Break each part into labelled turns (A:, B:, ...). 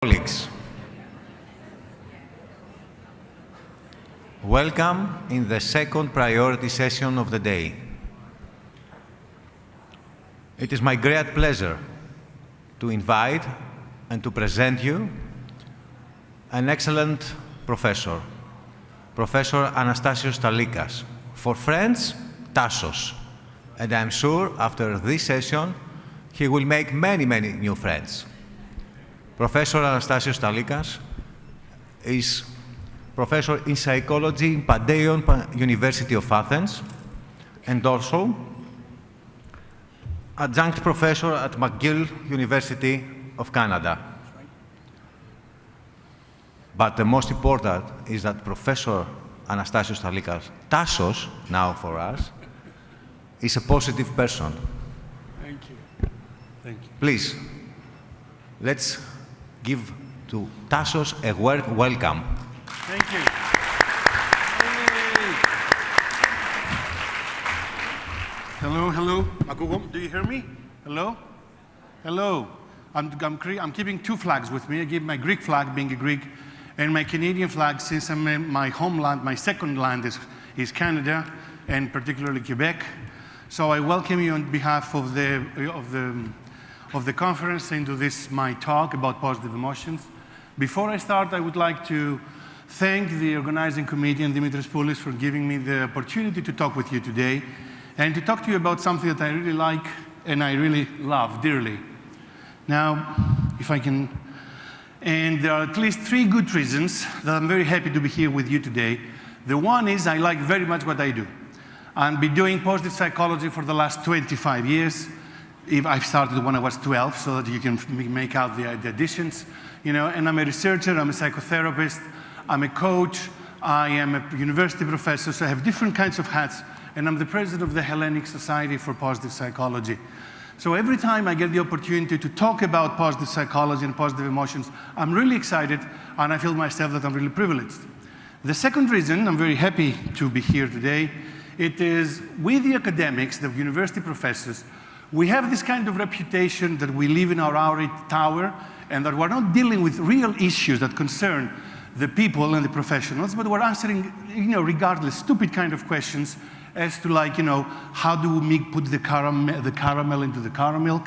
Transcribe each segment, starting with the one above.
A: Colleagues, welcome in the second priority session of the day. It is my great pleasure to invite and to present you an excellent professor, Professor Anastassios Stalikas. For friends, Tassos. And I'm sure after this session, he will make many new friends. Professor Anastassios Stalikas is professor in psychology in Pantheon University of Athens and also adjunct professor at McGill University of Canada. But the most important is that Professor Anastassios Stalikas, Tassos now for us, is a positive person.
B: Thank you. Thank you.
A: Please, let's give to Tassos a word welcome.
B: Thank you. Hey. Hello. Do you hear me? Hello? Hello. I'm keeping two flags with me. I keep my Greek flag, being a Greek, and my Canadian flag, since I'm in my homeland, my second land is Canada, and particularly Quebec. So I welcome you on behalf of the conference into this, my talk about positive emotions. Before I start, I would like to thank the organizing committee and Dimitris Poulis for giving me the opportunity to talk with you today and to talk to you about something that I really like and I really love dearly. Now, if I can, and there are at least three good reasons that I'm very happy to be here with you today. The one is I like very much what I do. I've been doing positive psychology for the last 25 years. I've started when I was 12, so that you can make out the additions, and I'm a researcher, I'm a psychotherapist, I'm a coach, I am a university professor, so I have different kinds of hats, and I'm the president of the Hellenic Society for Positive Psychology. So every time I get the opportunity to talk about positive psychology and positive emotions, I'm really excited, and I feel myself that I'm really privileged. The second reason I'm very happy to be here today, it is with the academics, the university professors, we have this kind of reputation that we live in our ivory tower and that we're not dealing with real issues that concern the people and the professionals, but we're answering, regardless, stupid kind of questions as to how do we put the caramel into the caramel?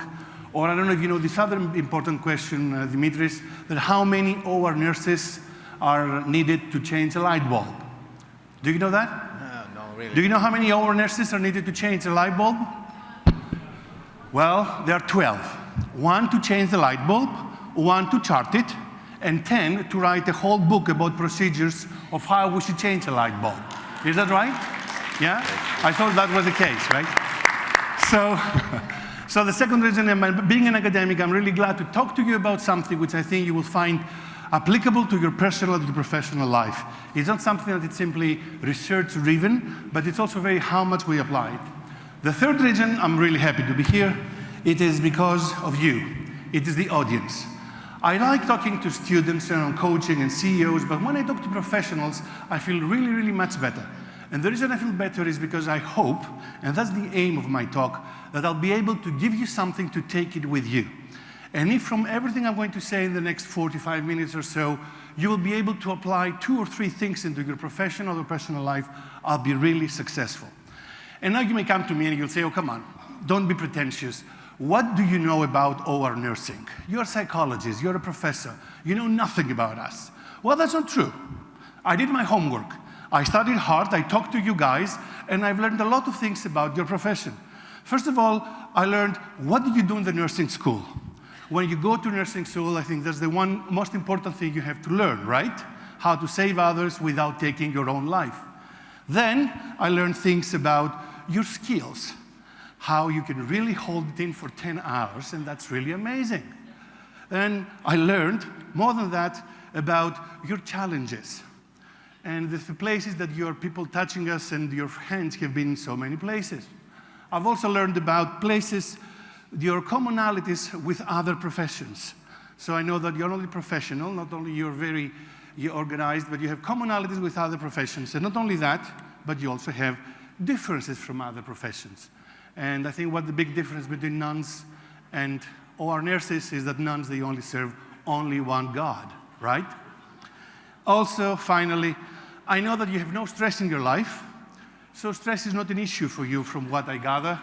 B: Or I don't know if you know this other important question, Dimitris, that how many OR nurses are needed to change a light bulb? Do you know that?
A: No, really.
B: Do you know how many OR nurses are needed to change a light bulb? Well, there are 12. 1 to change the light bulb, 1 to chart it, and 10 to write a whole book about procedures of how we should change a light bulb. Is that right? Yeah? I thought that was the case, right? So the second reason, being an academic, I'm really glad to talk to you about something which I think you will find applicable to your personal and your professional life. It's not something that it's simply research-driven, but it's also very how much we apply it. The third reason I'm really happy to be here, it is because of you. It is the audience. I like talking to students and coaching and CEOs, but when I talk to professionals, I feel really much better. And the reason I feel better is because I hope, and that's the aim of my talk, that I'll be able to give you something to take it with you. And if from everything I'm going to say in the next 45 minutes or so, you will be able to apply 2 or 3 things into your professional or personal life, I'll be really successful. And now you may come to me and you'll say, oh, come on, don't be pretentious. What do you know about OR nursing? You're a psychologist, you're a professor, you know nothing about us. Well, that's not true. I did my homework. I studied hard, I talked to you guys, and I've learned a lot of things about your profession. First of all, I learned, what do you do in the nursing school? When you go to nursing school, I think that's the one most important thing you have to learn, right? How to save others without taking your own life. Then I learned things about your skills, how you can really hold it in for 10 hours, and that's really amazing. Then I learned, more than that, about your challenges and the places that your people touching us and your hands have been in so many places. I've also learned about places, your commonalities with other professions. So I know that you're not only professional, not only you're organized, but you have commonalities with other professions. And not only that, but you also have differences from other professions. And I think what the big difference between nuns and OR nurses is that nuns, they only serve only one God, right? Also, finally, I know that you have no stress in your life, so stress is not an issue for you from what I gather.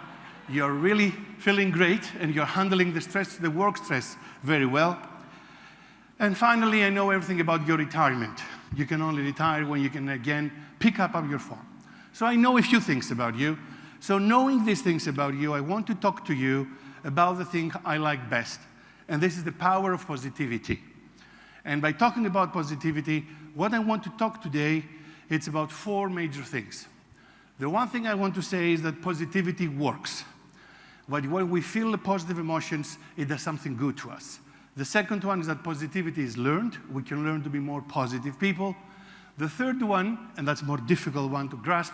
B: You're really feeling great and you're handling the stress, the work stress, very well. And finally, I know everything about your retirement. You can only retire when you can again pick up your phone. So I know a few things about you. So knowing these things about you, I want to talk to you about the thing I like best. And this is the power of positivity. And by talking about positivity, what I want to talk today, it's about 4 major things. The one thing I want to say is that positivity works. But when we feel the positive emotions, it does something good to us. The second one is that positivity is learned. We can learn to be more positive people. The third one, and that's a more difficult one to grasp,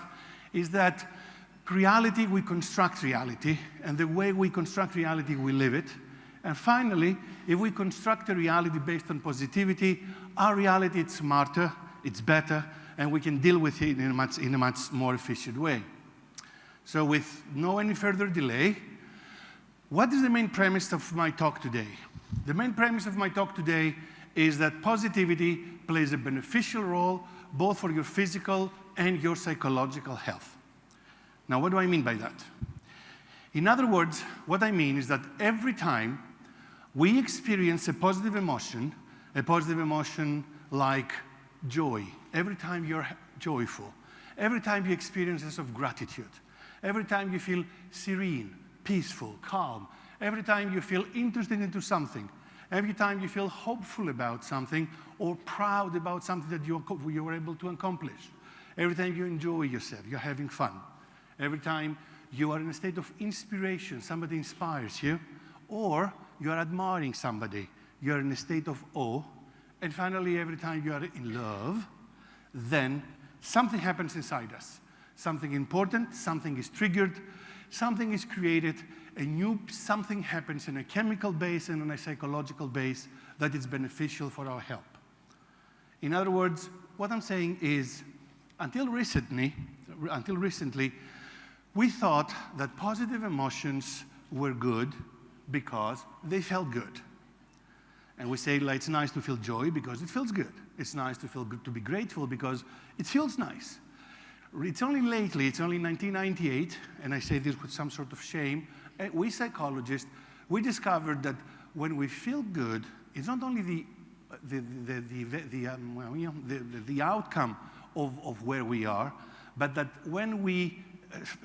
B: is that reality, we construct reality, and the way we construct reality, we live it. And finally, if we construct a reality based on positivity, our reality is smarter, it's better, and we can deal with it in a much more efficient way. So with no any further delay, what is the main premise of my talk today? The main premise of my talk today is that positivity plays a beneficial role both for your physical and your psychological health. Now, what do I mean by that? In other words, what I mean is that every time we experience a positive emotion like joy, every time you're joyful, every time you experience a sense of gratitude, every time you feel serene, peaceful, calm, every time you feel interested into something, every time you feel hopeful about something or proud about something that you were able to accomplish, every time you enjoy yourself, you're having fun, every time you are in a state of inspiration, somebody inspires you, or you are admiring somebody, you're in a state of awe, and finally, every time you are in love, then something happens inside us. Something important, something is triggered, something is created, a new something happens in a chemical base and on a psychological base that is beneficial for our health. In other words, what I'm saying is, until recently, we thought that positive emotions were good because they felt good. And we say, like, it's nice to feel joy because it feels good. It's nice to feel good, to be grateful because it feels nice. It's only lately, it's only 1998, and I say this with some sort of shame, we psychologists, we discovered that when we feel good, it's not only the outcome of where we are, but that when we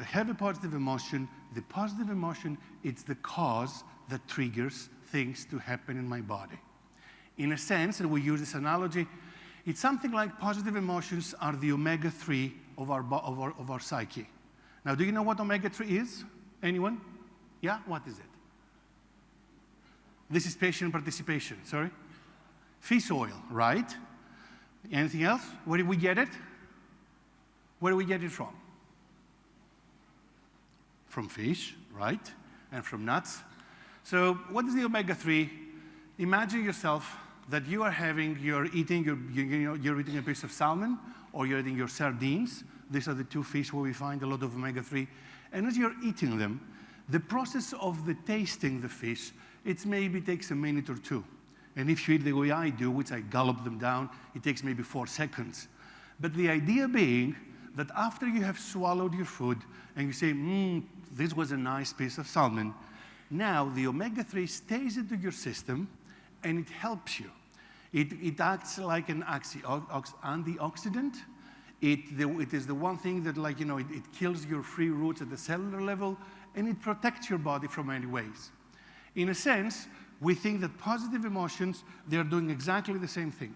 B: have a positive emotion, the positive emotion, it's the cause that triggers things to happen in my body. In a sense, and we use this analogy, it's something like positive emotions are the omega-3 of our psyche. Now, do you know what omega-3 is? Anyone? Yeah? What is it? This is patient participation, sorry? Fish oil, right? Anything else? Where did we get it? Where do we get it from? From fish, right? And from nuts. So what is the omega-3? Imagine yourself that you are you're eating a piece of salmon or you're eating your sardines. These are the 2 fish where we find a lot of omega-3. And as you're eating them, the process of tasting the fish, it maybe takes a minute or 2. And if you eat the way I do, which I gulp them down, it takes maybe 4 seconds. But the idea being that after you have swallowed your food and you say, this was a nice piece of salmon, now the omega-3 stays into your system and it helps you. It acts like an antioxidant. It is the one thing that, like, it kills your free roots at the cellular level, and it protects your body from many ways. In a sense, we think that positive emotions, they are doing exactly the same thing.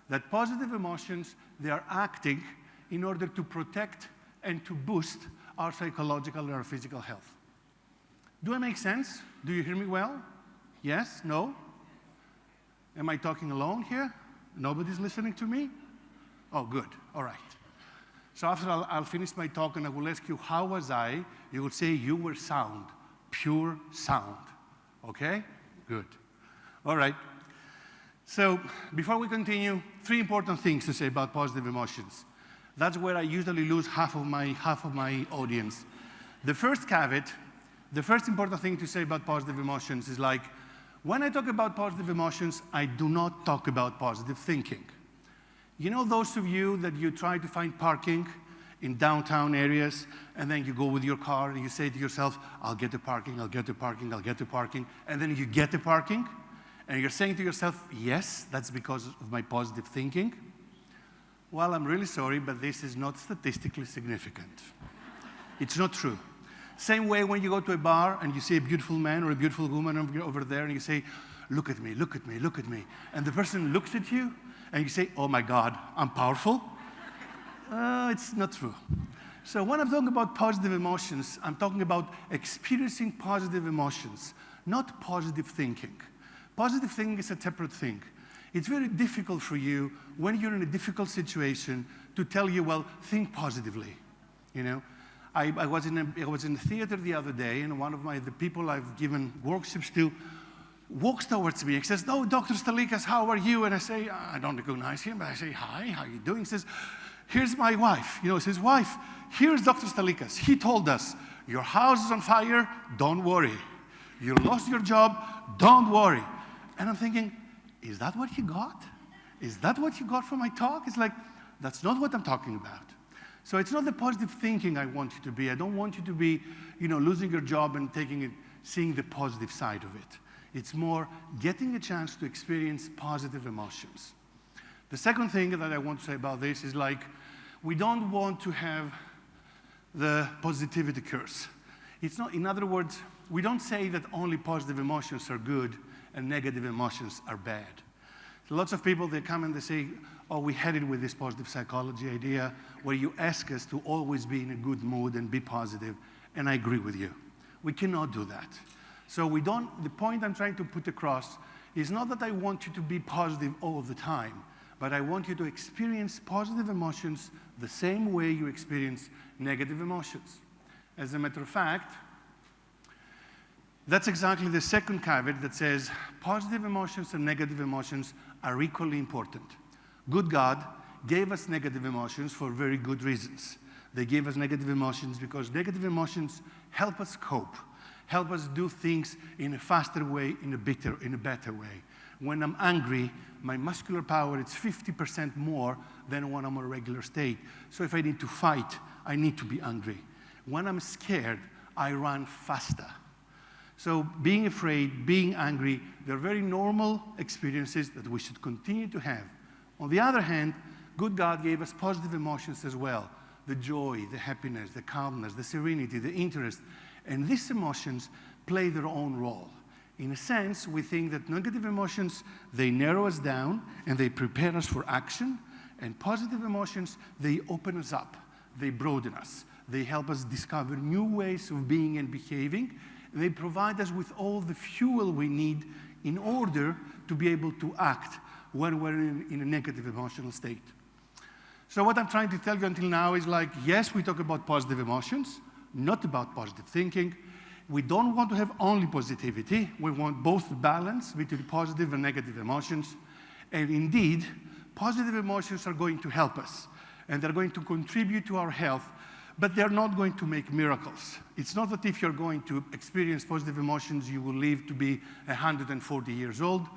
B: That positive emotions, they are acting in order to protect and to boost our psychological and our physical health. Do I make sense? Do you hear me well? Yes? No? Am I talking alone here? Nobody's listening to me? Oh, good. All right. So after I'll finish my talk and I will ask you, how was I? You will say you were sound, pure sound. Okay? Good. All right. So before we continue, 3 important things to say about positive emotions. That's where I usually lose half of my audience. The first caveat, the first important thing to say about positive emotions is, like, When I talk about positive emotions, I do not talk about positive thinking. You know those of you that you try to find parking in downtown areas, and then you go with your car and you say to yourself, I'll get the parking, I'll get the parking, I'll get the parking, and then you get the parking, and you're saying to yourself, yes, that's because of my positive thinking. Well, I'm really sorry, but this is not statistically significant. It's not true. Same way when you go to a bar and you see a beautiful man or a beautiful woman over there and you say, look at me, look at me, look at me. And the person looks at you and you say, oh my God, I'm powerful. It's not true. So when I'm talking about positive emotions, I'm talking about experiencing positive emotions, not positive thinking. Positive thinking is a separate thing. It's very difficult for you when you're in a difficult situation to tell you, well, think positively. You know, I was in a theater the other day, and one of the people I've given workshops to walks towards me and says, "Oh, Dr. Stalikas, how are you?" And I say, "I don't recognize him," but I say, "Hi, how are you doing?" He says, "Here's my wife." You know, his wife, "Here's Dr. Stalikas. He told us, your house is on fire, don't worry. You lost your job, don't worry." And I'm thinking, is that what you got? Is that what you got from my talk? It's like, that's not what I'm talking about. So it's not the positive thinking I want you to be. I don't want you to be, you know, losing your job and seeing the positive side of it. It's more getting a chance to experience positive emotions. The second thing that I want to say about this is like, we don't want to have the positivity curse. It's not, in other words, we don't say that only positive emotions are good and negative emotions are bad. So lots of people, they come and they say, oh, we had it with this positive psychology idea where you ask us to always be in a good mood and be positive, and I agree with you. We cannot do that. So the point I'm trying to put across is not that I want you to be positive all the time, but I want you to experience positive emotions the same way you experience negative emotions. As a matter of fact, that's exactly the second caveat that says positive emotions and negative emotions are equally important. Good God gave us negative emotions for very good reasons. They gave us negative emotions because negative emotions help us cope, help us do things in a faster way, in a better way. When I'm angry, my muscular power is 50% more than when I'm in a regular state. So if I need to fight, I need to be angry. When I'm scared, I run faster. So being afraid, being angry, they're very normal experiences that we should continue to have. On the other hand, good God gave us positive emotions as well. The joy, the happiness, the calmness, the serenity, the interest. And these emotions play their own role. In a sense, we think that negative emotions, they narrow us down and they prepare us for action. And positive emotions, they open us up. They broaden us. They help us discover new ways of being and behaving. They provide us with all the fuel we need in order to be able to act when we're in a negative emotional state. So what I'm trying to tell you until now is like, yes, we talk about positive emotions, not about positive thinking. We don't want to have only positivity. We want both balance between positive and negative emotions. And indeed, positive emotions are going to help us, and they're going to contribute to our health, but they're not going to make miracles. It's not that if you're going to experience positive emotions, you will live to be 140 years old,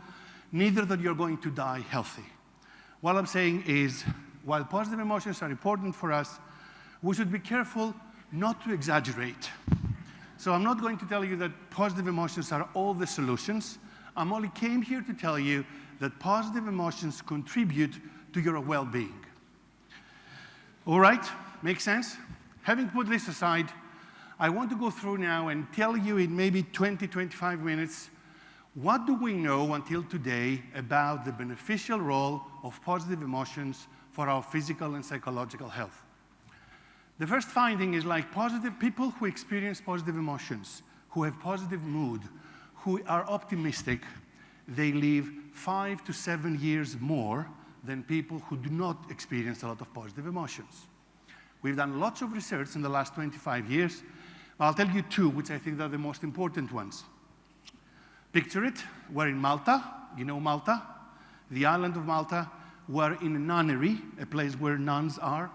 B: neither that you're going to die healthy. What I'm saying is, while positive emotions are important for us, we should be careful not to exaggerate. So I'm not going to tell you that positive emotions are all the solutions. I'm only came here to tell you that positive emotions contribute to your well-being. All right? Make sense? Having put this aside, I want to go through now and tell you in maybe 20, 25 minutes, what do we know until today about the beneficial role of positive emotions for our physical and psychological health? The first finding is like positive people who experience positive emotions, who have positive mood, who are optimistic, they live 5 to 7 years more than people who do not experience a lot of positive emotions. We've done lots of research in the last 25 years. I'll tell you two, which I think are the most important ones. Picture it, we're in Malta. You know Malta? The island of Malta. We're in a nunnery, a place where nuns are,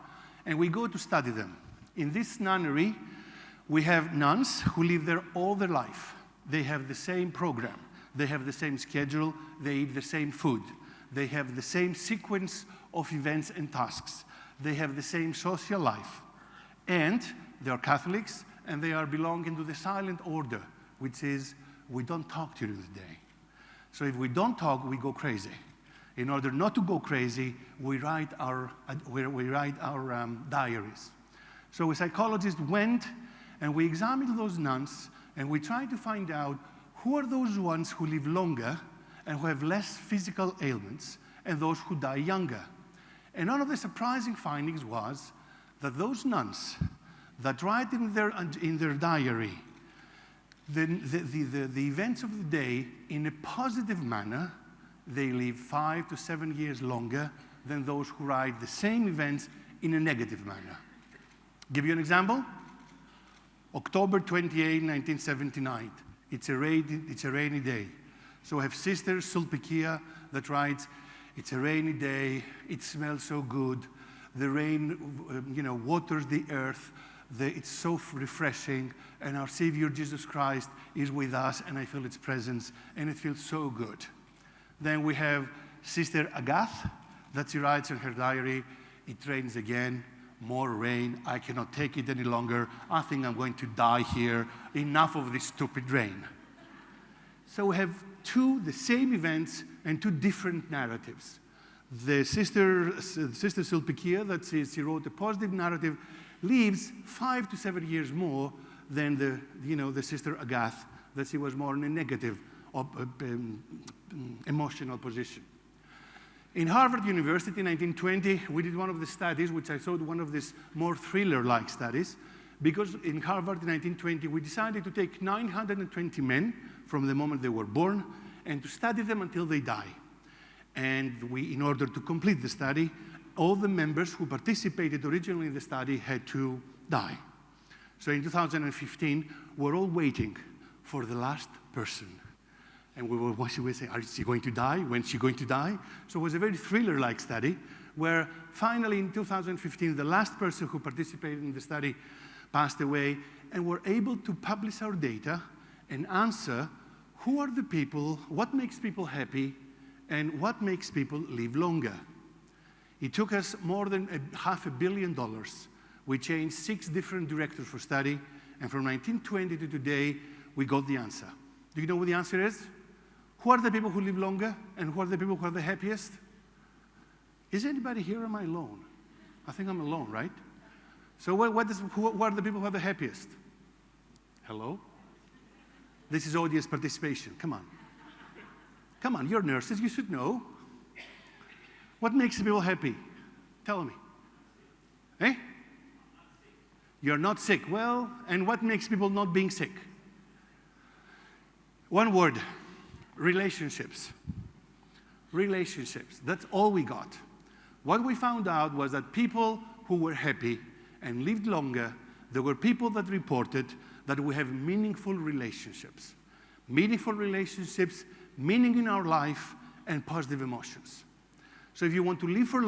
B: and we go to study them. In this nunnery, we have nuns who live there all their life. They have the same program. They have the same schedule. They eat the same food. They have the same sequence of events and tasks. They have the same social life. And they are Catholics, and they are belonging to the silent order, which is we don't talk during the day. So if we don't talk, we go crazy. In order not to go crazy, we write our diaries. So a psychologist went and we examined those nuns and we tried to find out who are those ones who live longer and who have less physical ailments and those who die younger. And one of the surprising findings was that those nuns that write in their diary the events of the day in a positive manner, they live 5 to 7 years longer than those who write the same events in a negative manner. Give you an example. October 28, 1979. It's a rainy day. So I have Sister Stalikas that writes, it's a rainy day, it smells so good, the rain waters the earth, it's so refreshing, and our Savior Jesus Christ is with us, and I feel its presence, and it feels so good. Then we have Sister Agath, that she writes in her diary, it rains again, more rain, I cannot take it any longer, I think I'm going to die here, enough of this stupid rain. So we have the same events and two different narratives. The Sister Stalikas, that she wrote a positive narrative, lives 5 to 7 years more than the Sister Agath, that she was more in a negative emotional position. In Harvard University in 1920, we did one of the studies, which I thought one of these more thriller-like studies, because in Harvard in 1920, we decided to take 920 men from the moment they were born and to study them until they die. And in order to complete the study, all the members who participated originally in the study had to die. So in 2015, we're all waiting for the last person. And we were watching, we say, is she going to die? When's she going to die? So it was a very thriller-like study, where finally in 2015, the last person who participated in the study passed away, and we're able to publish our data and answer who are the people, what makes people happy, and what makes people live longer. It took us more than $500 million. We changed 6 different directors for study, and from 1920 to today, we got the answer. Do you know what the answer is? Who are the people who live longer, and who are the people who are the happiest? Is anybody here, or am I alone? I think I'm alone, right? So who are the people who are the happiest? Hello? This is audience participation. Come on. Come on, you're nurses, you should know. What makes people happy? Tell me. Eh? You're not sick. Well, and what makes people not being sick? One word, relationships. Relationships, that's all we got. What we found out was that people who were happy and lived longer, there were people that reported that we have meaningful relationships. Meaningful relationships, meaning in our life, and positive emotions. So if you want to live for a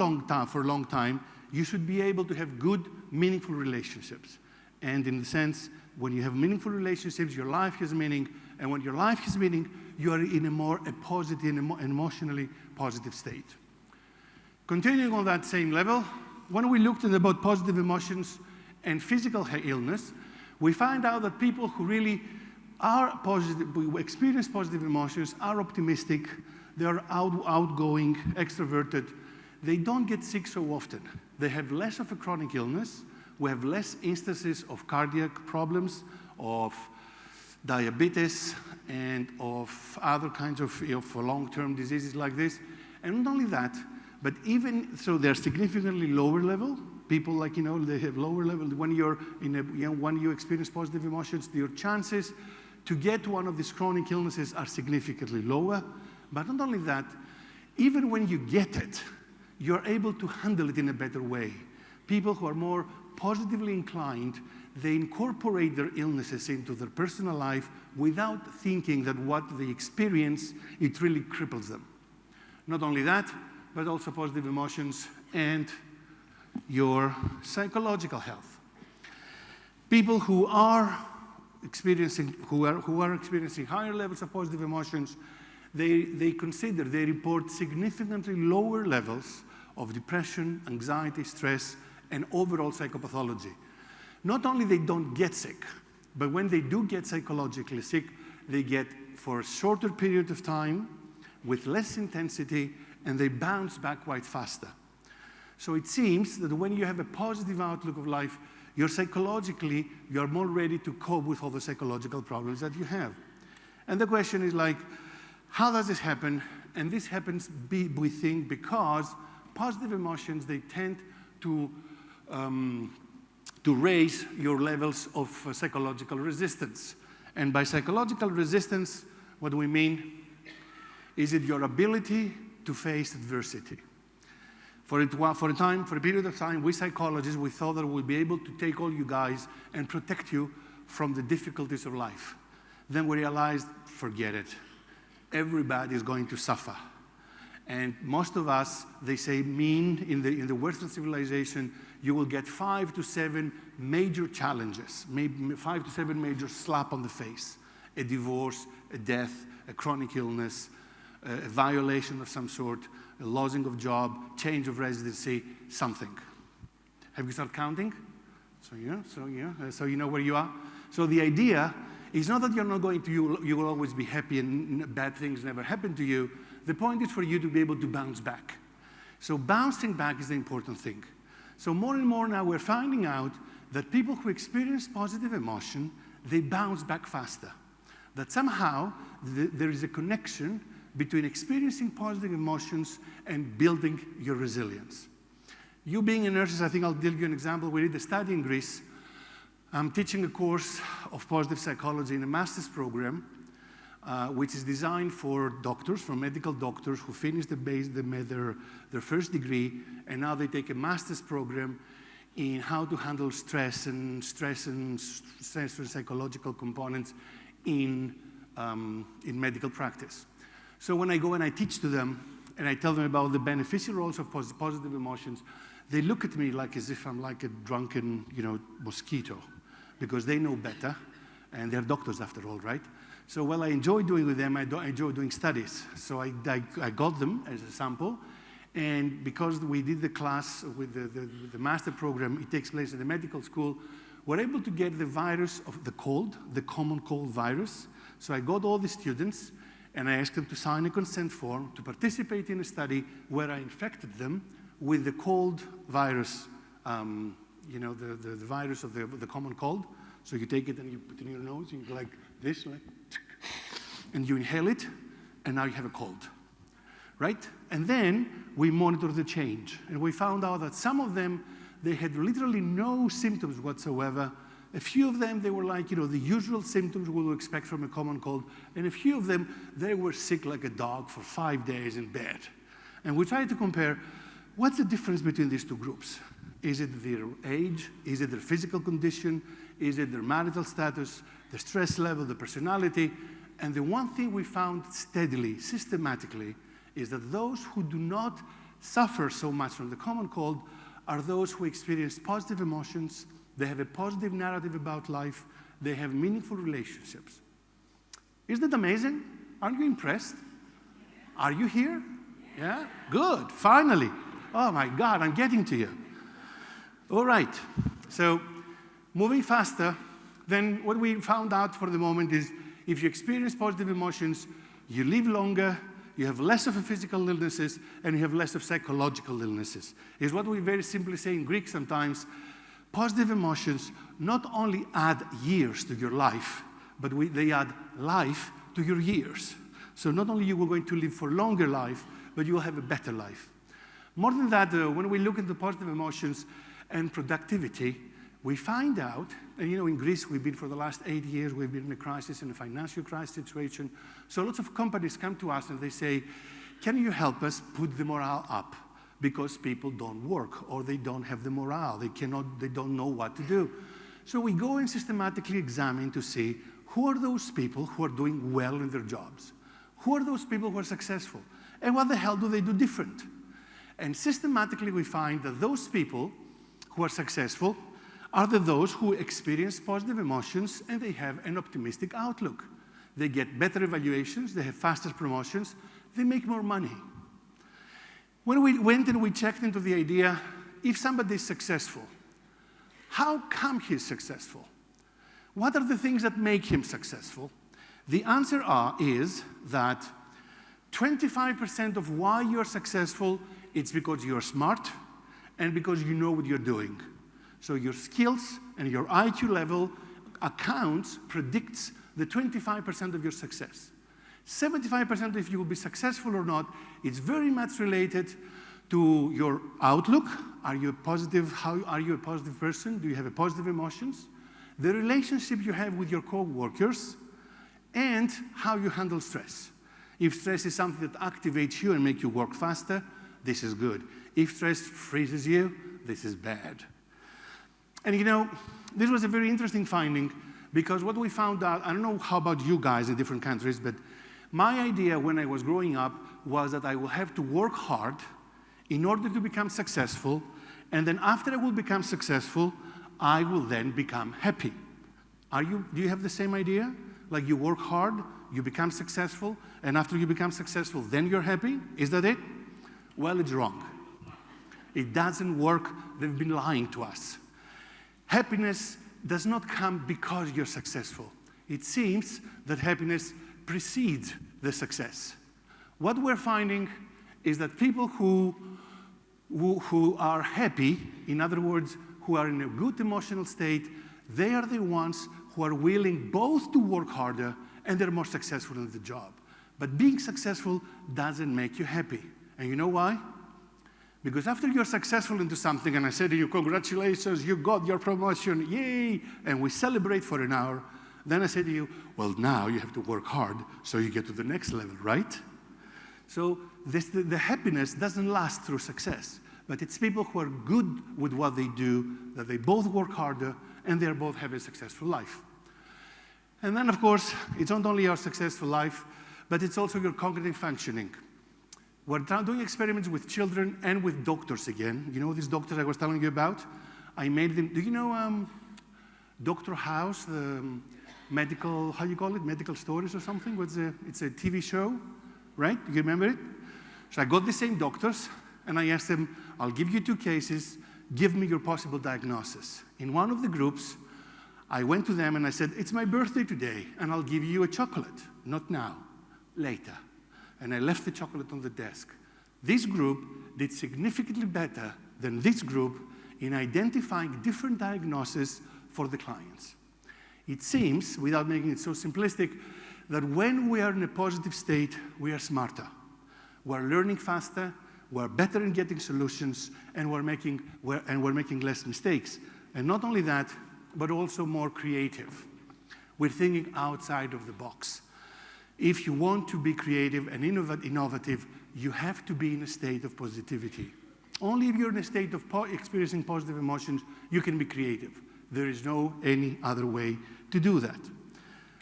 B: long time, you should be able to have good, meaningful relationships. And in the sense, when you have meaningful relationships, your life has meaning, and when your life has meaning, you are in a positive and emotionally positive state. Continuing on that same level, when we looked at about positive emotions and physical illness, we find out that people who really are positive, who experience positive emotions, are optimistic, they are outgoing, extroverted, they don't get sick so often. They have less of a chronic illness. We have less instances of cardiac problems, of diabetes, and of other kinds of long-term diseases like this. And not only that, but even so, they're significantly lower level. People they have lower level. When when you experience positive emotions, your chances to get one of these chronic illnesses are significantly lower. But not only that, even when you get it, you're able to handle it in a better way. People who are more positively inclined, they incorporate their illnesses into their personal life without thinking that what they experience, it really cripples them. Not only that, but also positive emotions and your psychological health. People who are experiencing higher levels of positive emotions they report significantly lower levels of depression, anxiety, stress, and overall psychopathology. Not only they don't get sick, but when they do get psychologically sick, they get for a shorter period of time, with less intensity, and they bounce back quite faster. So it seems that when you have a positive outlook of life, you're more ready to cope with all the psychological problems that you have. And the question is like, how does this happen? And this happens, we think, because positive emotions, they tend to raise your levels of psychological resistance. And by psychological resistance, what do we mean? Is it your ability to face adversity? For a period of time, we psychologists, we thought that we'll be able to take all you guys and protect you from the difficulties of life. Then we realized, forget it. Everybody is going to suffer. And most of us, they say, in the Western civilization, you will get 5 to 7 major challenges, maybe 5 to 7 major slap on the face. A divorce, a death, a chronic illness, a violation of some sort, a losing of job, change of residency, something. Have you started counting? So you know where you are. So the idea is not that you're not going to, you will always be happy and bad things never happen to you. The point is for you to be able to bounce back. So bouncing back is the important thing. So more and more now we're finding out that people who experience positive emotion, they bounce back faster. That somehow there is a connection between experiencing positive emotions and building your resilience. You being a nurse, I think I'll give you an example. We did a study in Greece. I'm teaching a course of positive psychology in a master's program, which is designed for doctors, for medical doctors who finished their first degree, and now they take a master's program in how to handle stress and psychological components in medical practice. So when I go and I teach to them, and I tell them about the beneficial roles of positive emotions, they look at me like as if I'm like a drunken, mosquito, because they know better, and they're doctors after all, right? So while I enjoy doing with them, I enjoy doing studies. So I got them as a sample, and because we did the class with the master program, it takes place at the medical school, we're able to get the virus of the cold, the common cold virus. So I got all the students, and I asked them to sign a consent form to participate in a study where I infected them with the cold virus, the virus of the common cold. So you take it and you put it in your nose, and you go like this, and you inhale it, and now you have a cold, right? And then we monitor the change, and we found out that some of them, they had literally no symptoms whatsoever. A few of them, they were like, the usual symptoms we would expect from a common cold. And a few of them, they were sick like a dog for 5 days in bed. And we tried to compare, what's the difference between these two groups? Is it their age? Is it their physical condition? Is it their marital status, their stress level, the personality? And the one thing we found steadily, systematically, is that those who do not suffer so much from the common cold are those who experience positive emotions. They have a positive narrative about life. They have meaningful relationships. Isn't it amazing? Aren't you impressed? Are you here? Yeah? Good, finally. Oh my God, I'm getting to you. All right, so moving faster, then what we found out for the moment is if you experience positive emotions, you live longer, you have less of a physical illnesses, and you have less of psychological illnesses. Is what we very simply say in Greek sometimes. Positive emotions not only add years to your life, but they add life to your years. So not only you are going to live for longer life, but you will have a better life. More than that, when we look at the positive emotions and productivity, we find out, and in Greece, we've been for the last 8 years, we've been in a crisis, in a financial crisis situation. So lots of companies come to us and they say, can you help us put the morale up? Because people don't work or they don't have the morale. They don't know what to do. So we go and systematically examine to see who are those people who are doing well in their jobs? Who are those people who are successful? And what the hell do they do different? And systematically we find that those people who are successful are those who experience positive emotions and they have an optimistic outlook. they get better evaluations, they have faster promotions, they make more money. When we went and we checked into the idea, if somebody is successful, how come he's successful? What are the things that make him successful? The answer is that 25% of why you're successful, it's because you're smart and because you know what you're doing. So your skills and your IQ level predicts the 25% of your success. 75% if you will be successful or not, it's very much related to your outlook. Are you a positive person? Do you have positive emotions? The relationship you have with your co-workers, and how you handle stress. If stress is something that activates you and makes you work faster, this is good. If stress freezes you, this is bad. And you know, this was a very interesting finding, because what we found out, I don't know how about you guys in different countries, but my idea when I was growing up was that I will have to work hard in order to become successful, and then after I will become successful, I will then become happy. Do you have the same idea? Like you work hard, you become successful, and after you become successful, then you're happy? Is that it? Well, it's wrong. It doesn't work. They've been lying to us. Happiness does not come because you're successful. It seems that happiness precedes the success. What we're finding is that people who are happy, in other words, who are in a good emotional state, they are the ones who are willing both to work harder and they're more successful in the job. But being successful doesn't make you happy. And you know why? Because after you're successful into something, and I say to you, congratulations, you got your promotion, yay, and we celebrate for an hour, then I say to you, well, now you have to work hard so you get to the next level, right? So the happiness doesn't last through success, but it's people who are good with what they do, that they both work harder, and they both have a successful life. And then, of course, it's not only your successful life, but it's also your cognitive functioning. We're doing experiments with children and with doctors again. You know these doctors I was telling you about? I made them, do you know Dr. House, the medical, how you call it, medical stories or something? It's a TV show, right? Do you remember it? So I got the same doctors, and I asked them, I'll give you 2 cases, give me your possible diagnosis. In one of the groups, I went to them and I said, it's my birthday today, and I'll give you a chocolate. Not now, later. And I left the chocolate on the desk. This group did significantly better than this group in identifying different diagnoses for the clients. It seems, without making it so simplistic, that when we are in a positive state, we are smarter. We're learning faster, we're better in getting solutions, and we're making less mistakes. And not only that, but also more creative. We're thinking outside of the box. If you want to be creative and innovative, you have to be in a state of positivity. Only if you're in a state of experiencing positive emotions, you can be creative. There is no any other way to do that.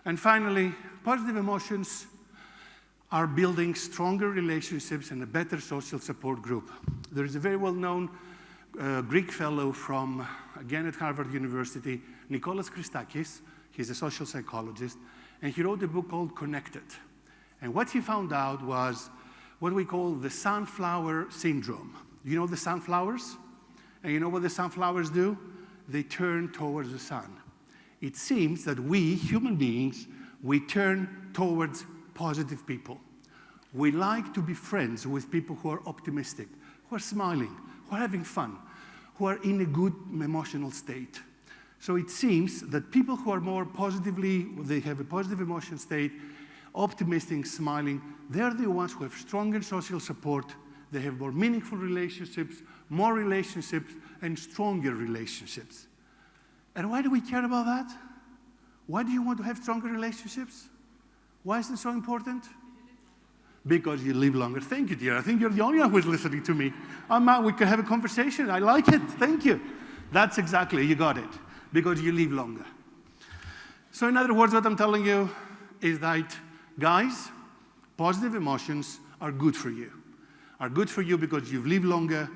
B: And finally, positive emotions are building stronger relationships and a better social support group. There is a very well-known Greek fellow from, again at Harvard University, Nicholas Christakis. He's a social psychologist, and he wrote a book called Connected. And what he found out was what we call the sunflower syndrome. You know the sunflowers? And you know what the sunflowers do? They turn towards the sun. It seems that we, human beings, we turn towards positive people. We like to be friends with people who are optimistic, who are smiling, who are having fun, who are in a good emotional state. So it seems that people who are more positively, they have a positive emotional state, optimistic, smiling, they're the ones who have stronger social support, they have more meaningful relationships, and stronger relationships. And why do we care about that? Why do you want to have stronger relationships? Why is it so important? Because you live longer. Thank you, dear. I think you're the only one who is listening to me. We can have a conversation. I like it. Thank you. That's exactly, you got it. Because you live longer. So in other words, what I'm telling you is that, guys, positive emotions are good for you. Are good for you because you live longer,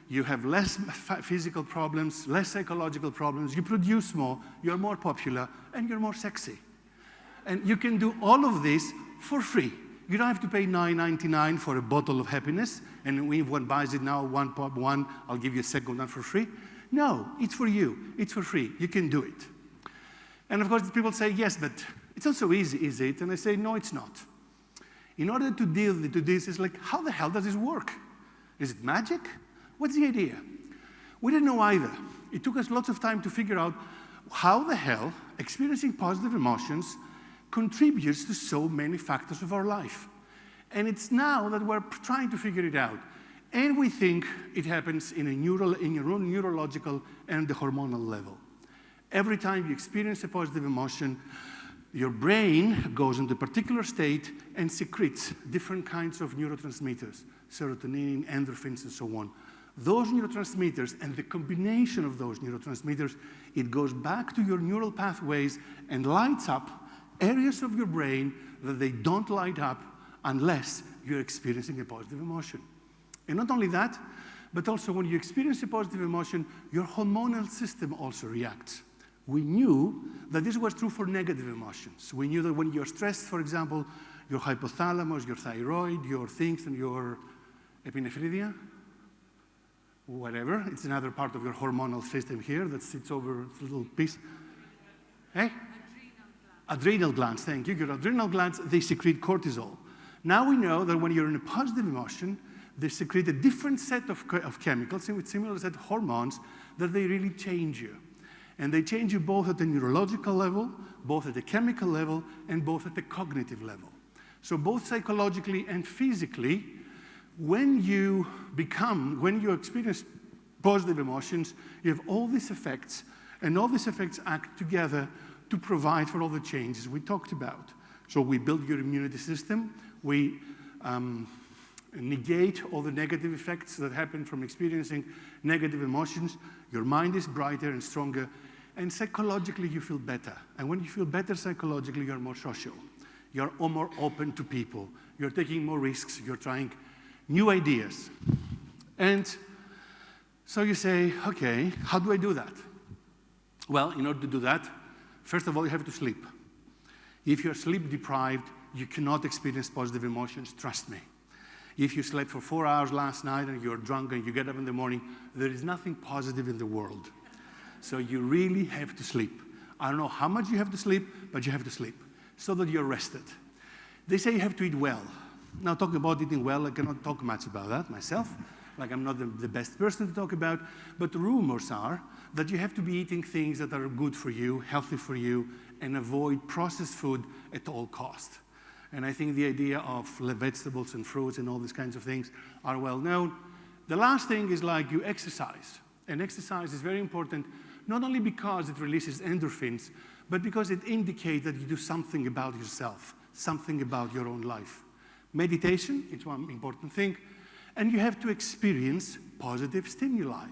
B: you have less physical problems, less psychological problems, you produce more, you're more popular, and you're more sexy. And you can do all of this for free. You don't have to pay $9.99 for a bottle of happiness, and if one buys it now, one, I'll give you a second one for free. No, it's for you. It's for free. You can do it. And of course, people say, yes, but it's not so easy, is it? And I say, no, it's not. In order to deal with this, it's like, how the hell does this work? Is it magic? What's the idea? We didn't know either. It took us lots of time to figure out how the hell experiencing positive emotions contributes to so many factors of our life. And it's now that we're trying to figure it out. And we think it happens in your own neurological and the hormonal level. Every time you experience a positive emotion, your brain goes into a particular state and secretes different kinds of neurotransmitters, serotonin, endorphins, and so on. Those neurotransmitters and the combination of those neurotransmitters, it goes back to your neural pathways and lights up areas of your brain that they don't light up unless you're experiencing a positive emotion. And not only that, but also when you experience a positive emotion, your hormonal system also reacts. We knew that this was true for negative emotions. We knew that when you're stressed, for example, your hypothalamus, your thyroid, your things, and your epinephrine, whatever, it's another part of your hormonal system here that sits over a little piece. Hey? Adrenal glands, thank you. Your adrenal glands, they secrete cortisol. Now we know that when you're in a positive emotion, they secrete a different set of chemicals, with similar set of hormones, that they really change you. And they change you both at the neurological level, both at the chemical level, and both at the cognitive level. So both psychologically and physically, when you experience positive emotions, you have all these effects, and all these effects act together to provide for all the changes we talked about. So we build your immunity system, we negate all the negative effects that happen from experiencing negative emotions. Your mind is brighter and stronger, and psychologically you feel better. And when you feel better psychologically, you're more social. You're more open to people. You're taking more risks. You're trying new ideas. And so you say, okay, how do I do that? Well, in order to do that, first of all, you have to sleep. If you're sleep deprived, you cannot experience positive emotions, trust me. If you slept for 4 hours last night and you're drunk and you get up in the morning, there is nothing positive in the world. So you really have to sleep. I don't know how much you have to sleep, but you have to sleep so that you're rested. They say you have to eat well. Now, talking about eating well, I cannot talk much about that myself. Like, I'm not the best person to talk about, but the rumors are that you have to be eating things that are good for you, healthy for you, and avoid processed food at all costs. And I think the idea of vegetables and fruits and all these kinds of things are well known. The last thing is like you exercise. And exercise is very important, not only because it releases endorphins, but because it indicates that you do something about yourself, something about your own life. Meditation is one important thing. And you have to experience positive stimuli.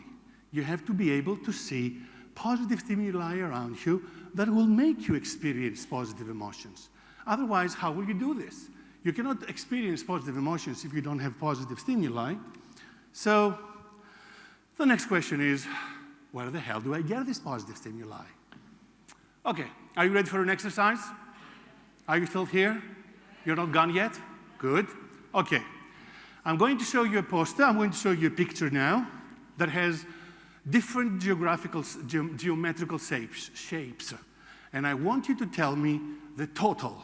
B: You have to be able to see positive stimuli around you that will make you experience positive emotions. Otherwise, how will you do this? You cannot experience positive emotions if you don't have positive stimuli. So the next question is, where the hell do I get this positive stimuli? Okay, are you ready for an exercise? Are you still here? You're not gone yet? Good. Okay. I'm going to show you a poster. I'm going to show you a picture now that has different geometrical shapes. And I want you to tell me the total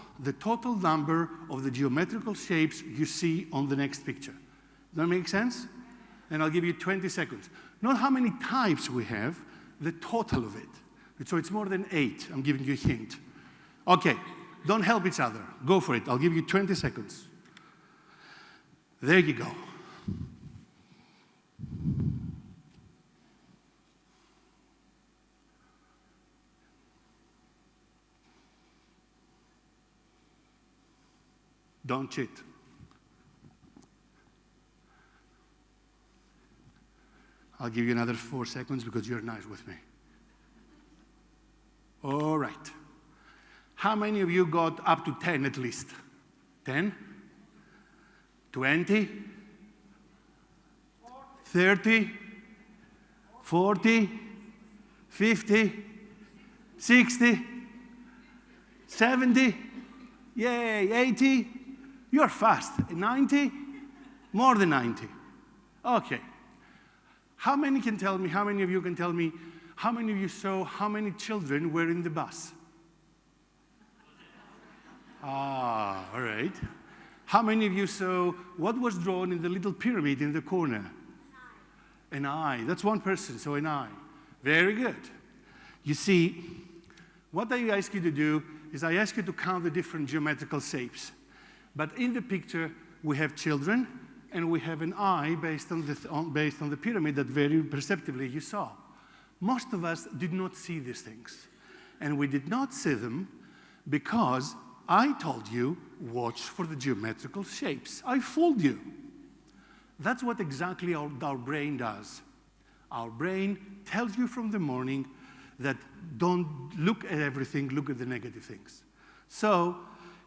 B: number of the geometrical shapes you see on the next picture. Does that make sense? And I'll give you 20 seconds. Not how many types we have, the total of it. So it's more than 8. I'm giving you a hint. Okay, don't help each other. Go for it. I'll give you 20 seconds. There you go. Don't cheat. I'll give you another 4 seconds because you're nice with me. All right. How many of you got up to 10 at least? 10? 20? 30? 40? 50? 60? 70? Yay, 80? You're fast. 90? More than 90. Okay. How many of you can tell me, how many of you saw how many children were in the bus? Ah, all right. How many of you saw what was drawn in the little pyramid in the corner? An eye. That's one person, so an eye. Very good. You see, what I ask you to do is I ask you to count the different geometrical shapes. But in the picture, we have children, and we have an eye based on the pyramid that very perceptibly you saw. Most of us did not see these things. And we did not see them because I told you, watch for the geometrical shapes. I fooled you. That's what exactly our brain does. Our brain tells you from the morning that don't look at everything, look at the negative things. So,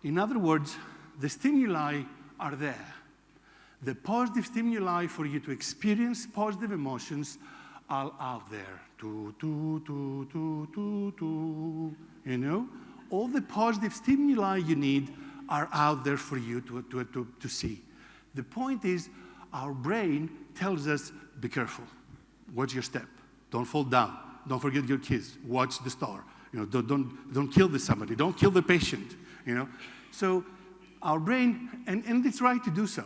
B: in other words, the stimuli are there. The positive stimuli for you to experience positive emotions are out there. You know? All the positive stimuli you need are out there for you to see. The point is, our brain tells us, be careful. Watch your step. Don't fall down. Don't forget your kids. Watch the star. You know, don't kill somebody. Don't kill the patient. You know? So our brain, and it's right to do so,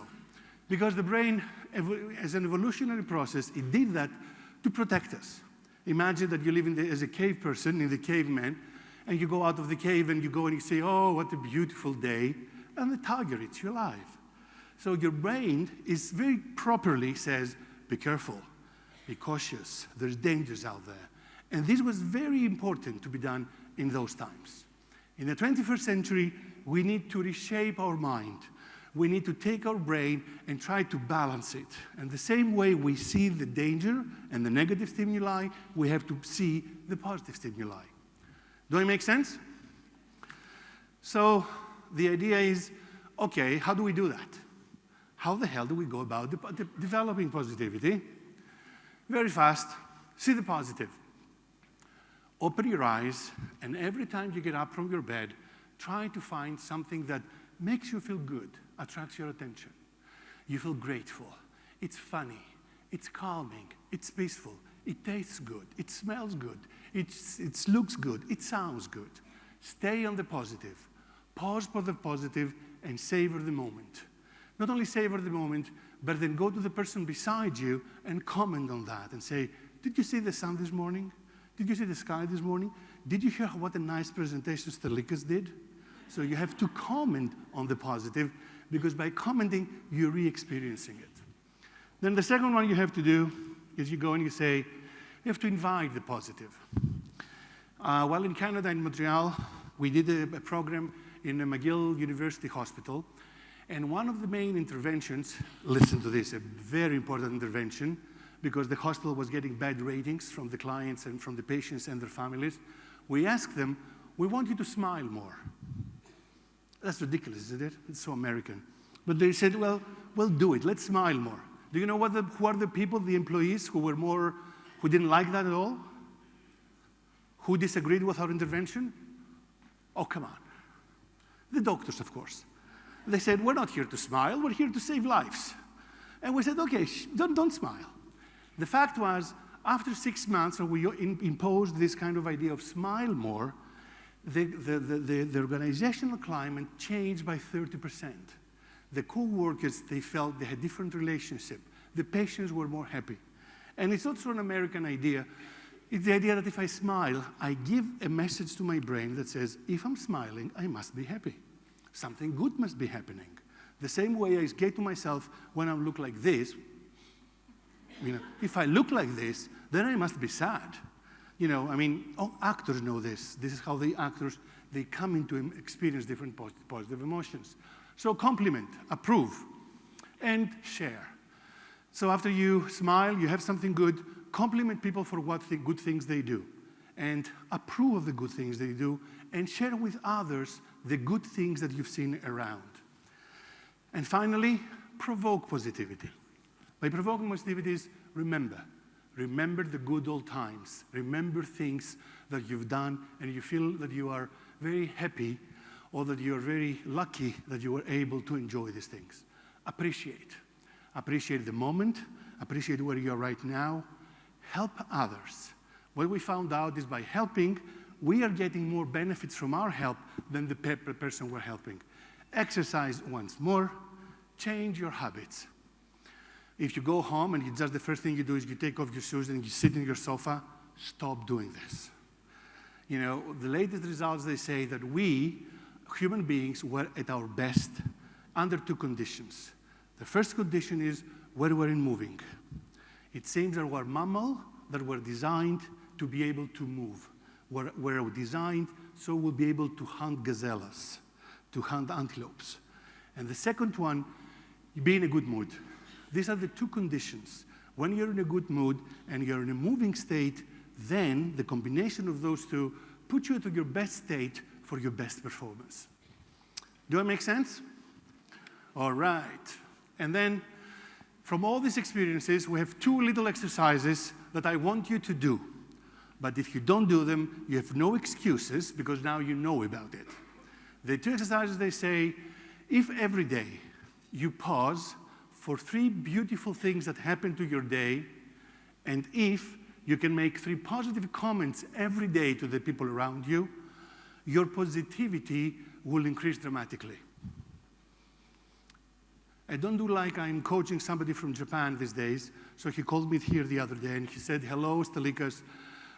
B: because the brain, as an evolutionary process, it did that to protect us. Imagine that you live as a cave person, in the caveman, and you go out of the cave and you go and you say, oh, what a beautiful day, and the tiger eats you alive. So your brain is very properly says, be careful, be cautious, there's dangers out there. And this was very important to be done in those times. In the 21st century, we need to reshape our mind. We need to take our brain and try to balance it. And the same way we see the danger and the negative stimuli, we have to see the positive stimuli. Do I make sense? So the idea is, okay, how do we do that? How the hell do we go about developing positivity? Very fast, see the positive. Open your eyes, and every time you get up from your bed, try to find something that makes you feel good, attracts your attention. You feel grateful. It's funny. It's calming. It's peaceful. It tastes good. It smells good. It looks good. It sounds good. Stay on the positive. Pause for the positive and savor the moment. Not only savor the moment, but then go to the person beside you and comment on that and say, did you see the sun this morning? Did you see the sky this morning? Did you hear what a nice presentation Stalikas did? So you have to comment on the positive, because by commenting, you're re-experiencing it. Then the second one you have to do is you go and you say, you have to invite the positive. While in Canada, in Montreal, we did a program in the McGill University Hospital, and one of the main interventions, listen to this, a very important intervention, because the hospital was getting bad ratings from the clients and from the patients and their families. We asked them, we want you to smile more. That's ridiculous, isn't it? It's so American. But they said, well, we'll do it. Let's smile more. Do you know who are the people, the employees, who didn't like that at all? Who disagreed with our intervention? Oh, come on. The doctors, of course. They said, we're not here to smile. We're here to save lives. And we said, OK, don't smile. The fact was, after 6 months, we imposed this kind of idea of smile more, the organizational climate changed by 30%. The co-workers, they felt they had different relationship. The patients were more happy. And it's also an American idea. It's the idea that if I smile, I give a message to my brain that says, if I'm smiling, I must be happy. Something good must be happening. The same way I say to myself, when I look like this, if I look like this, then I must be sad. Actors know this. This is how the actors, they come into experience different positive emotions. So compliment, approve, and share. So after you smile, you have something good, compliment people for what good things they do, and approve of the good things they do, and share with others the good things that you've seen around. And finally, provoke positivity. By provoking positivity is remember. Remember the good old times. Remember things that you've done and you feel that you are very happy or that you're very lucky that you were able to enjoy these things. Appreciate. Appreciate the moment. Appreciate where you are right now. Help others. What we found out is by helping, we are getting more benefits from our help than the person we're helping. Exercise once more. Change your habits. If you go home and the first thing you do is you take off your shoes and you sit in your sofa, stop doing this. You know, the latest results, they say that we, human beings, were at our best under two conditions. The first condition is when we're in moving. It seems that we're mammal that were designed to be able to move. We're designed so we'll be able to hunt gazelles, to hunt antelopes. And the second one, be in a good mood. These are the two conditions. When you're in a good mood and you're in a moving state, then the combination of those two put you into your best state for your best performance. Do I make sense? All right. And then from all these experiences, we have two little exercises that I want you to do. But if you don't do them, you have no excuses because now you know about it. The two exercises, they say, if every day you pause for 3 beautiful things that happen to your day, and if you can make 3 positive comments every day to the people around you, your positivity will increase dramatically. I don't do like I'm coaching somebody from Japan these days, so he called me here the other day and he said, hello, Stalikas,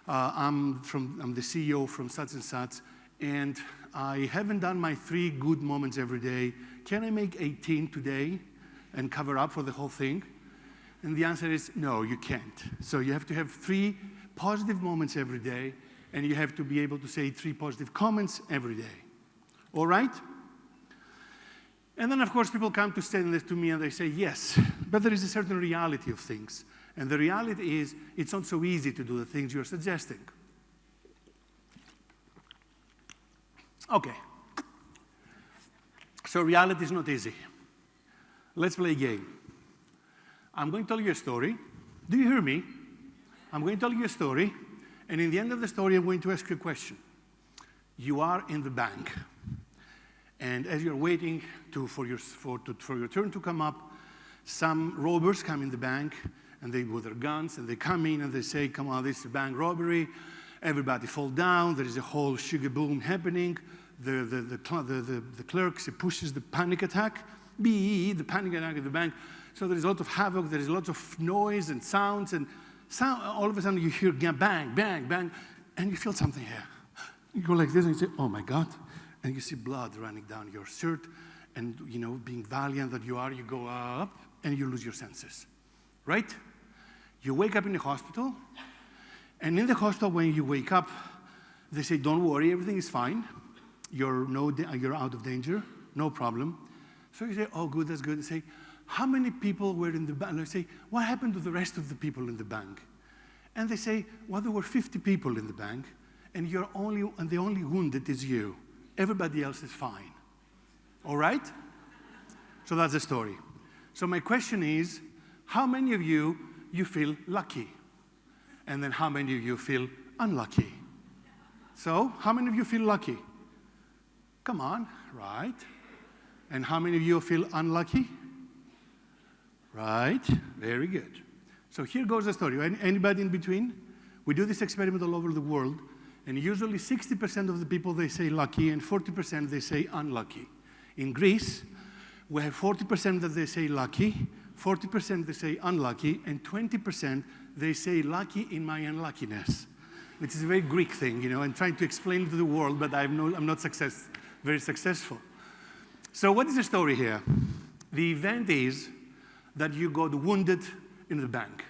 B: I'm the CEO from such and such, and I haven't done my 3 good moments every day. Can I make 18 today and cover up for the whole thing? And the answer is, no, you can't. So you have to have 3 positive moments every day, and you have to be able to say 3 positive comments every day. All right? And then, of course, people come to stand next to me and they say, yes, but there is a certain reality of things. And the reality is, it's not so easy to do the things you're suggesting. Okay. So reality is not easy. Let's play a game. I'm going to tell you a story. Do you hear me? I'm going to tell you a story, and in the end of the story, I'm going to ask you a question. You are in the bank, and as you're waiting for your turn to come up, some robbers come in the bank, and they with their guns, and they come in and they say, come on, this is a bank robbery. Everybody fall down. There is a whole sugar-boom happening. The clerk pushes the panic attack. The panic attack at the bank. So there is a lot of havoc. There is lots of noise and sounds. And all of a sudden you hear bang, bang, bang, and you feel something here. You go like this and you say, oh my God. And you see blood running down your shirt. And you know, being valiant that you are, you go up and you lose your senses. Right? You wake up in the hospital. And in the hospital, when you wake up, they say, don't worry, everything is fine. You're out of danger, no problem. So you say, oh, good, that's good. They say, how many people were in the bank? They say, what happened to the rest of the people in the bank? And they say, well, there were 50 people in the bank, and the only wounded is you. Everybody else is fine. All right? So that's the story. So my question is, how many of you feel lucky? And then how many of you feel unlucky? So, how many of you feel lucky? Come on, right? And how many of you feel unlucky? Right, very good. So here goes the story. Anybody in between? We do this experiment all over the world, and usually 60% of the people, they say lucky, and 40% they say unlucky. In Greece, we have 40% that they say lucky, 40% they say unlucky, and 20% they say lucky in my unluckiness, which is a very Greek thing, you know, and trying to explain it to the world, but I'm not very successful. So what is the story here? The event is that you got wounded in the bank.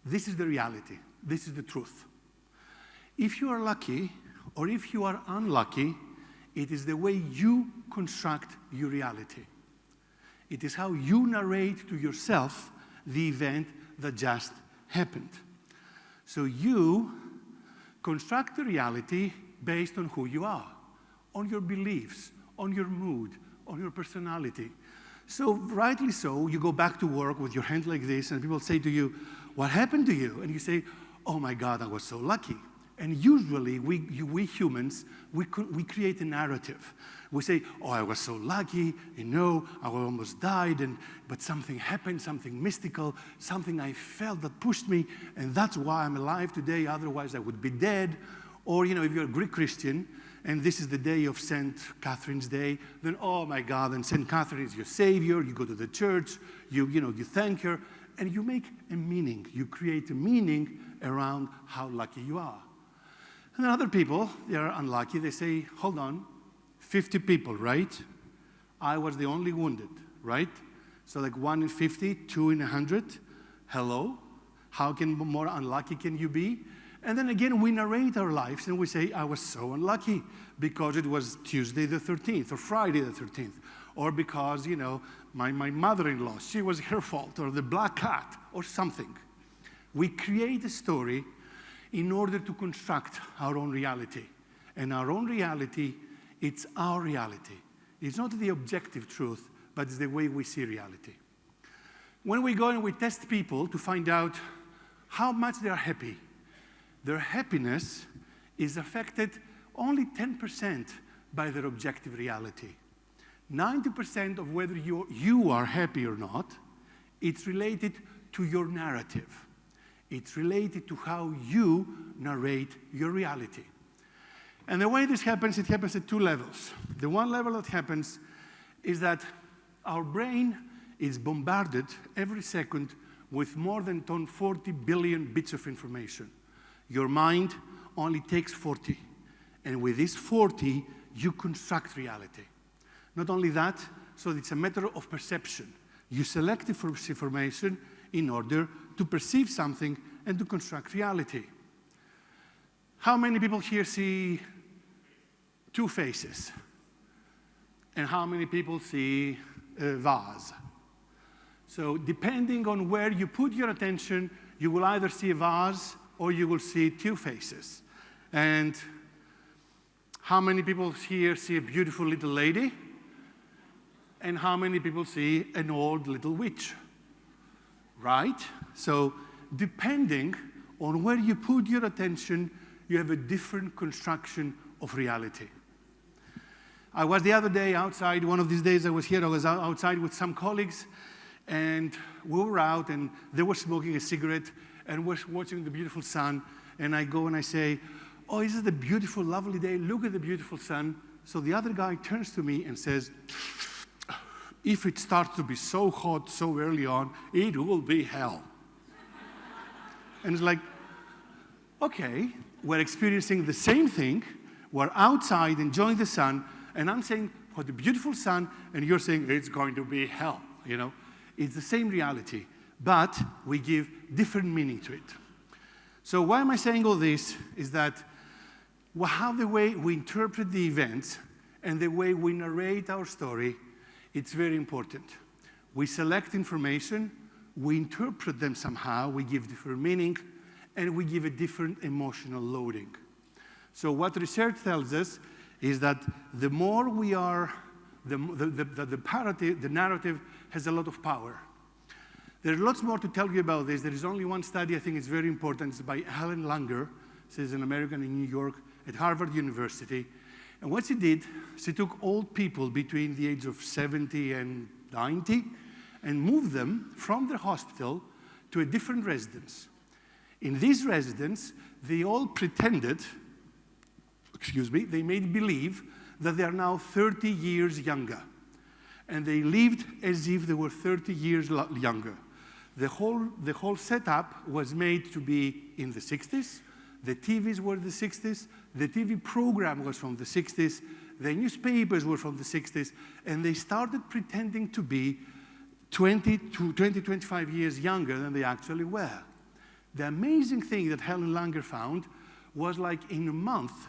B: This is the reality. This is the truth. If you are lucky or if you are unlucky, it is the way you construct your reality. It is how you narrate to yourself the event that just happened. So you construct the reality based on who you are, on your beliefs, on your mood, on your personality. So rightly so, you go back to work with your hand like this, and people say to you, what happened to you? And you say, oh my God, I was so lucky. And usually, we humans, we create a narrative. We say, oh, I was so lucky, I almost died, but something happened, something mystical, something I felt that pushed me, and that's why I'm alive today, otherwise I would be dead. Or, if you're a Greek Christian, and this is the day of St. Catherine's Day, then, oh my God, and St. Catherine is your savior, you go to the church, you thank her, and you make a meaning. You create a meaning around how lucky you are. And then other people, they are unlucky. They say, hold on, 50 people, right? I was the only wounded, right? So like 1 in 50, 2 in 100. Hello? How more unlucky can you be? And then again, we narrate our lives and we say, I was so unlucky because it was Tuesday the 13th or Friday the 13th. Or because, my mother-in-law, she was her fault, or the black cat, or something. We create a story in order to construct our own reality. And our own reality, it's our reality. It's not the objective truth, but it's the way we see reality. When we go and we test people to find out how much they are happy, their happiness is affected only 10% by their objective reality. 90% of whether you are happy or not, it's related to your narrative. It's related to how you narrate your reality. And the way this happens, it happens at 2 levels. The one level that happens is that our brain is bombarded every second with more than 40 billion bits of information. Your mind only takes 40. And with these 40, you construct reality. Not only that, so it's a matter of perception. You select information in order to perceive something and to construct reality. How many people here see 2 faces? And how many people see a vase? So depending on where you put your attention, you will either see a vase or you will see 2 faces. And how many people here see a beautiful little lady? And how many people see an old little witch? Right? So depending on where you put your attention, you have a different construction of reality. I was the other day outside, one of these days I was outside with some colleagues, and we were out, and they were smoking a cigarette, and we're watching the beautiful sun, and I go and I say, oh, isn't it a beautiful, lovely day? Look at the beautiful sun. So the other guy turns to me and says, if it starts to be so hot so early on, it will be hell. And it's like, okay, we're experiencing the same thing. We're outside enjoying the sun, and I'm saying, what a beautiful sun, and you're saying, it's going to be hell, It's the same reality, but we give different meaning to it. So why am I saying all this is that how the way we interpret the events and the way we narrate our story, it's very important. We select information, we interpret them somehow, we give different meaning, and we give a different emotional loading. So what research tells us is that the more we are, the narrative has a lot of power. There's lots more to tell you about this. There is only one study I think is very important. It's by Helen Langer. She's an American in New York at Harvard University. And what she did, she took old people between the age of 70 and 90 and moved them from their hospital to a different residence. In this residence, they all pretended, they made believe that they are now 30 years younger. And they lived as if they were 30 years younger. The whole setup was made to be in the 60s. The TVs were the 60s. The TV program was from the 60s. The newspapers were from the 60s. And they started pretending to be 25 years younger than they actually were. The amazing thing that Helen Langer found was like in a month,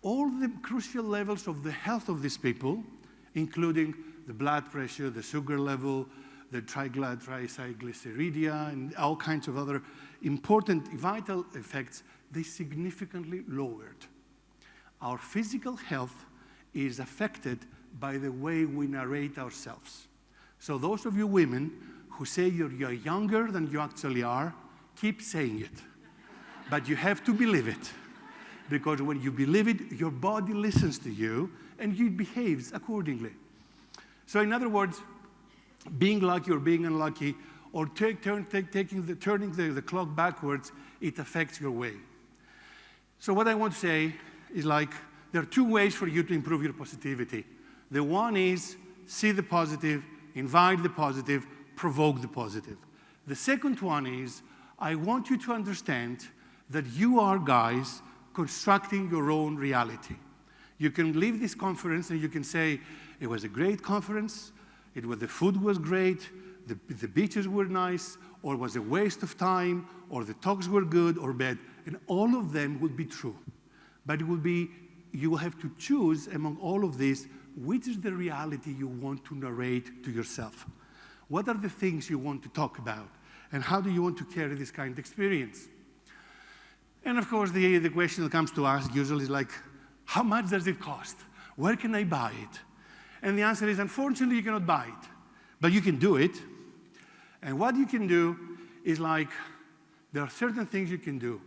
B: all the crucial levels of the health of these people, including the blood pressure, the sugar level, the triglyceridia, and all kinds of other important vital effects, they significantly lowered. Our physical health is affected by the way we narrate ourselves. So those of you women who say you're younger than you actually are, keep saying it. But you have to believe it. because when you believe it, your body listens to you and it behaves accordingly. So in other words, being lucky or being unlucky, or turning the clock backwards, it affects your way. So what I want to say is like, there are two ways for you to improve your positivity. The one is see the positive, invite the positive, provoke the positive. The second one is, I want you to understand that you are, guys, constructing your own reality. You can leave this conference and you can say, it was a great conference, the food was great, the beaches were nice, or it was a waste of time, or the talks were good or bad, and all of them would be true. But it will be, you have to choose among all of these, which is the reality you want to narrate to yourself. What are the things you want to talk about? And how do you want to carry this kind of experience? And of course, the question that comes to us usually is like, how much does it cost? Where can I buy it? And the answer is, unfortunately, you cannot buy it. But you can do it. And what you can do is like, there are certain things you can do.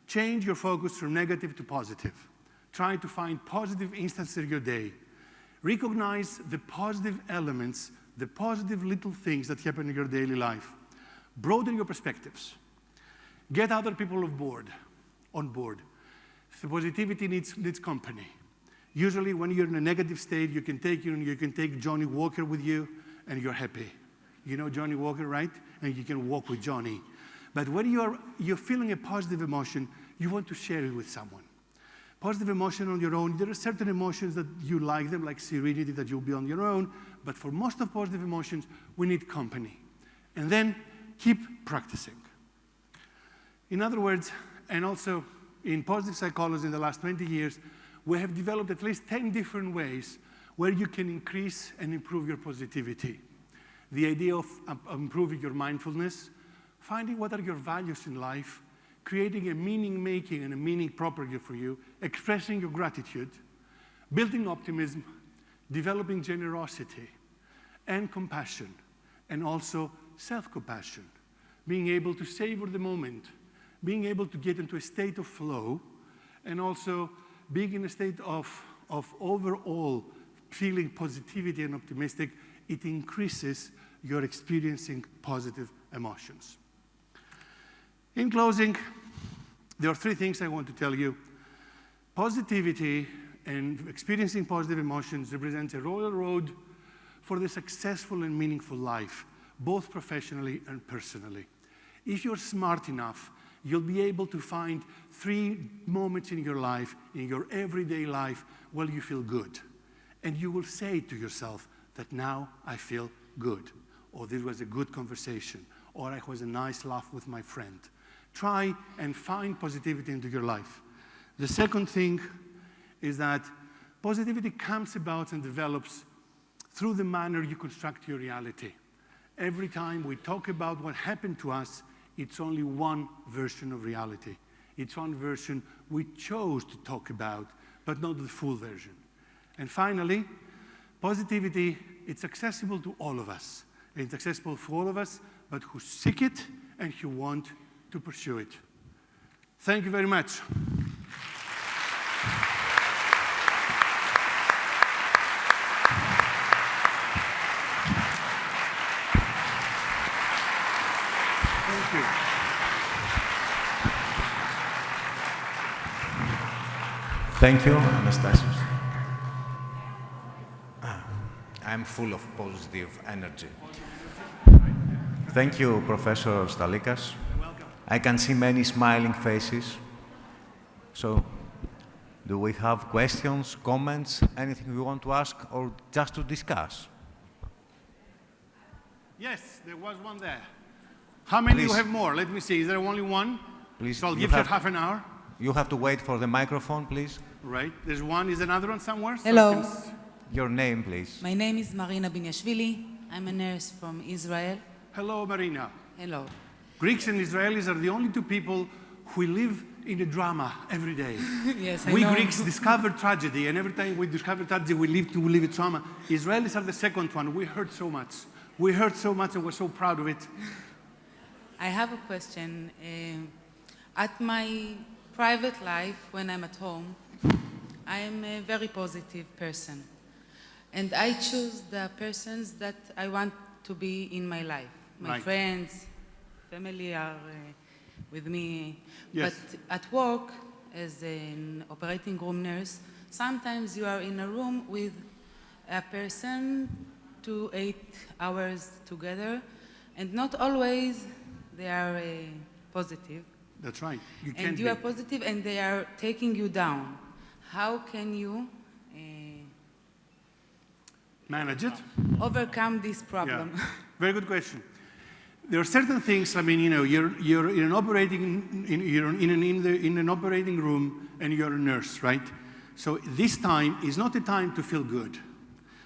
B: Change your focus from negative to positive. Try to find positive instances in your day. Recognize the positive elements, the positive little things that happen in your daily life. Broaden your perspectives. Get other people on board. The positivity needs company. Usually when you're in a negative state, you can take Johnny Walker with you and you're happy. You know Johnny Walker, right? And you can walk with Johnny. But when you're feeling a positive emotion, you want to share it with someone. Positive emotion on your own, there are certain emotions that you like them, like serenity, that you'll be on your own. But for most of positive emotions, we need company. And then keep practicing. In other words, and also in positive psychology in the last 20 years, we have developed at least 10 different ways where you can increase and improve your positivity. The idea of improving your mindfulness, finding what are your values in life, creating a meaning-making and a meaning property for you, expressing your gratitude, building optimism, developing generosity and compassion, and also self-compassion, being able to savor the moment, being able to get into a state of flow, and also being in a state of overall feeling positivity and optimistic. It increases your experiencing positive emotions. In closing, there are three things I want to tell you. Positivity and experiencing positive emotions represents a royal road for the successful and meaningful life, both professionally and personally. If you're smart enough, you'll be able to find 3 moments in your life, in your everyday life, where you feel good. And you will say to yourself that now I feel good, or this was a good conversation, or it was a nice laugh with my friend. Try and find positivity into your life. The second thing is that positivity comes about and develops through the manner you construct your reality. Every time we talk about what happened to us, it's only one version of reality. It's one version we chose to talk about, but not the full version. And finally, positivity, it's accessible to all of us. It's accessible for all of us, but who seek it and who want to pursue it. Thank you very much. Thank you.
A: Thank you, Anastassios. I'm full of positive energy. Thank you, Professor Stalikas. I can see many smiling faces. So, do we have questions, comments, anything we want to ask, or just to discuss?
B: Yes, there was one there. How many
A: Please.
B: do you have more? Let me see. Is there only one?
A: Please.
B: So I'll give you half an hour.
A: You have to wait for the microphone, please.
B: Right. There's one. Is another one somewhere? So
C: Hello.
A: Your name, please.
C: My name is Marina Binyashvili. I'm a nurse from Israel.
B: Hello, Marina.
C: Hello.
B: Greeks and Israelis are the only two people who live in the drama every day.
C: Yes,
B: We
C: I know.
B: Greeks discover tragedy, and every time we discover tragedy, we live in trauma. Israelis are the second one. We hurt so much. We hurt so much, and we're so proud of it.
C: I have a question. At my private life, when I'm at home, I'm a very positive person. And I choose the persons that I want to be in my life. My
B: Right.
C: friends, family are with me.
B: Yes.
C: But at work, as an operating room nurse, sometimes you are in a room with a person 2 to 8 hours together, and not always they are positive.
B: That's right. You can't
C: And you
B: be.
C: are positive and they are taking you down. How can you
B: Manage it?
C: overcome this
B: Yeah.
C: problem?
B: Very good question. There are certain things. I mean, you know, you're in an operating in an operating room, and you're a nurse, right? So this time is not the time to feel good.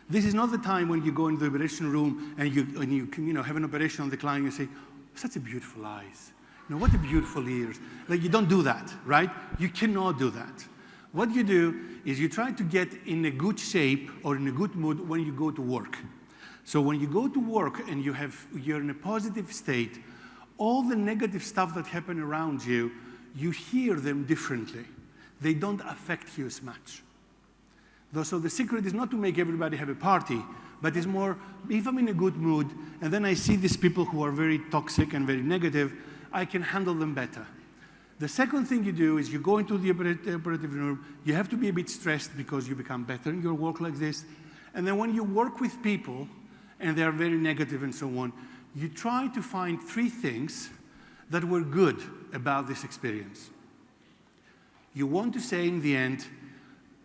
B: This is not the time when you go into the operation room and you have an operation on the client. You say, "Such a beautiful eyes. You know, what a beautiful ears." Like, you don't do that, right? You cannot do that. What you do is you try to get in a good shape or in a good mood when you go to work. So when you go to work and you're in a positive state, all the negative stuff that happen around you, you hear them differently. They don't affect you as much. So the secret is not to make everybody have a party, but it's more, if I'm in a good mood, and then I see these people who are very toxic and very negative, I can handle them better. The second thing you do is you go into the operative room, you have to be a bit stressed because you become better in your work like this, and then when you work with people, and they are very negative and so on, you try to find 3 things that were good about this experience. You want to say in the end,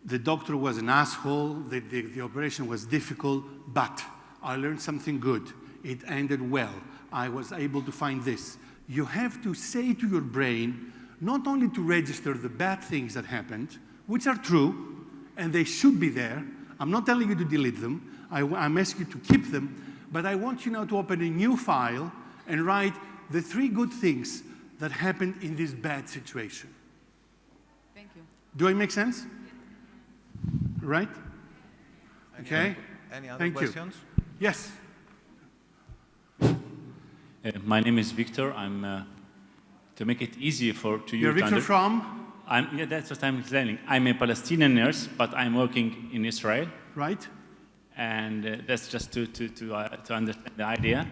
B: the doctor was an asshole, the operation was difficult, but I learned something good. It ended well. I was able to find this. You have to say to your brain, not only to register the bad things that happened, which are true, and they should be there. I'm not telling you to delete them. I'm asking you to keep them, but I want you now to open a new file and write the 3 good things that happened in this bad situation.
C: Thank you.
B: Do I make sense? Right? Okay.
A: Any other
B: Thank you.
A: questions?
B: Yes.
D: My name is Victor. I'm to make it easier to you.
B: You're Victor from?
D: Yeah, that's what I'm explaining. I'm a Palestinian nurse, but I'm working in Israel.
B: Right.
D: And that's just to understand the idea.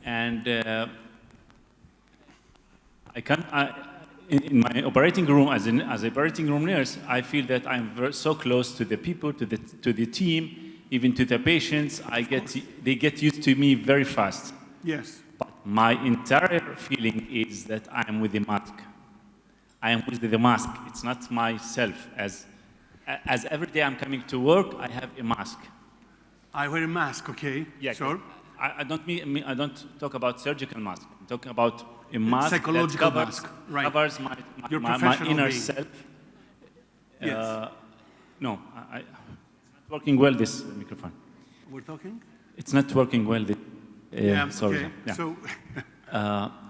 D: And in my operating room, as an operating room nurse, I feel that I'm so close to the people, to the team, even to the patients. They get used to me very fast.
B: Yes.
D: But my entire feeling is that I am with the mask. I am with the mask. It's not myself. As every day I'm coming to work, I have a mask.
B: I wear a mask, okay?
D: Yeah,
B: sure.
D: I don't talk about surgical mask. I'm talking about a mask
B: psychological
D: that
B: mask, right.
D: covers
B: Your
D: my
B: professional
D: inner
B: being.
D: self.
B: Yes.
D: No, it's not working well, this microphone.
B: We're talking?
D: It's not working well. Sorry.
B: Okay.
D: Yeah.
B: So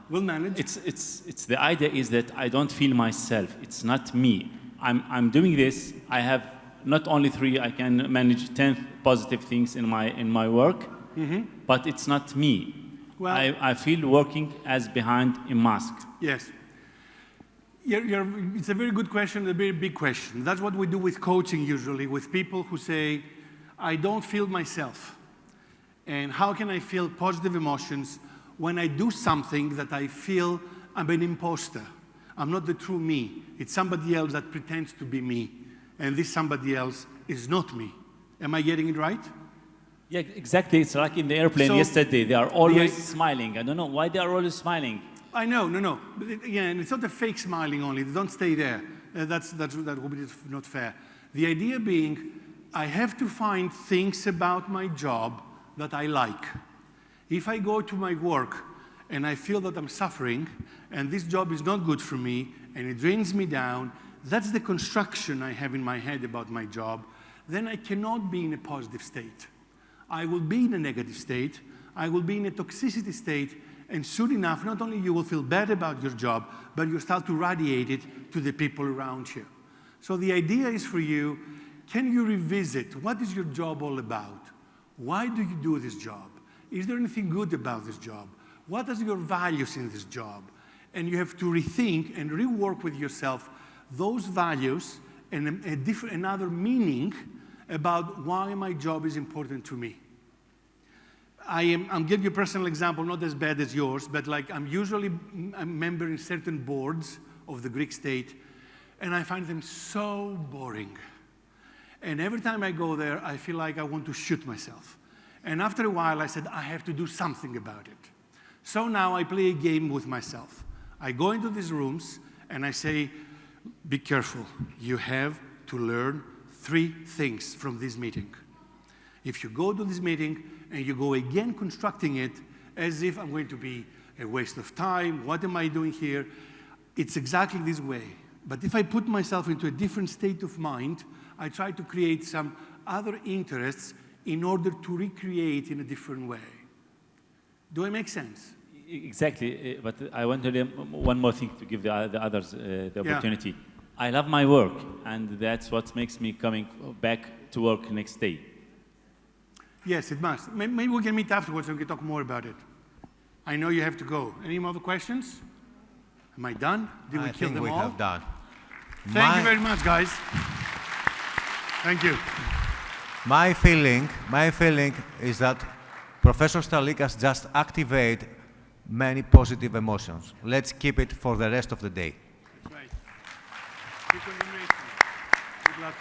B: we'll manage.
D: It's the idea is that I don't feel myself. It's not me. I'm doing this. I have not only 3. I can manage 10 positive things in my work, but it's not me.
B: Well,
D: I feel working as behind a mask.
B: yes. It's a very good question, a very big question. That's what we do with coaching usually, with people who say, I don't feel myself. And how can I feel positive emotions when I do something that I feel I'm an imposter? I'm not the true me. It's somebody else that pretends to be me. And this somebody else is not me. Am I getting it right?
D: Yeah, exactly. It's like in the airplane yesterday. They are always smiling. I don't know why they are always smiling.
B: I know, no. But and it's not a fake smiling only. They don't stay there. That would be not fair. The idea being, I have to find things about my job that I like. If I go to my work and I feel that I'm suffering and this job is not good for me and it drains me down, that's the construction I have in my head about my job, then I cannot be in a positive state. I will be in a negative state, I will be in a toxicity state, and soon enough, not only you will feel bad about your job, but you start to radiate it to the people around you. So the idea is for you, can you revisit what is your job all about? Why do you do this job? Is there anything good about this job? What are your values in this job? And you have to rethink and rework with yourself those values and another meaning about why my job is important to me. I'm giving you a personal example, not as bad as yours, but like I'm usually a member in certain boards of the Greek state, and I find them so boring. And every time I go there, I feel like I want to shoot myself. And after a while, I said, I have to do something about it. So now I play a game with myself. I go into these rooms, and I say, be careful. You have to learn 3 things from this meeting. If you go to this meeting, and you go again constructing it as if I'm going to be a waste of time, what am I doing here? It's exactly this way. But if I put myself into a different state of mind, I try to create some other interests in order to recreate in a different way. Do I make sense?
D: Exactly, but I want to one more thing to give the others the opportunity. Yeah. I love my work, and that's what makes me coming back to work next day.
B: Yes, it must. Maybe we can meet afterwards and we can talk more about it. I know you have to go. Any more questions? Am I done? Did we kill them all?
A: I think we have done.
B: Thank you very much, guys. Thank you.
A: My feeling is that Professor Stalikas just activated many positive emotions. Let's keep it for the rest of the day.
B: That's right. Good luck.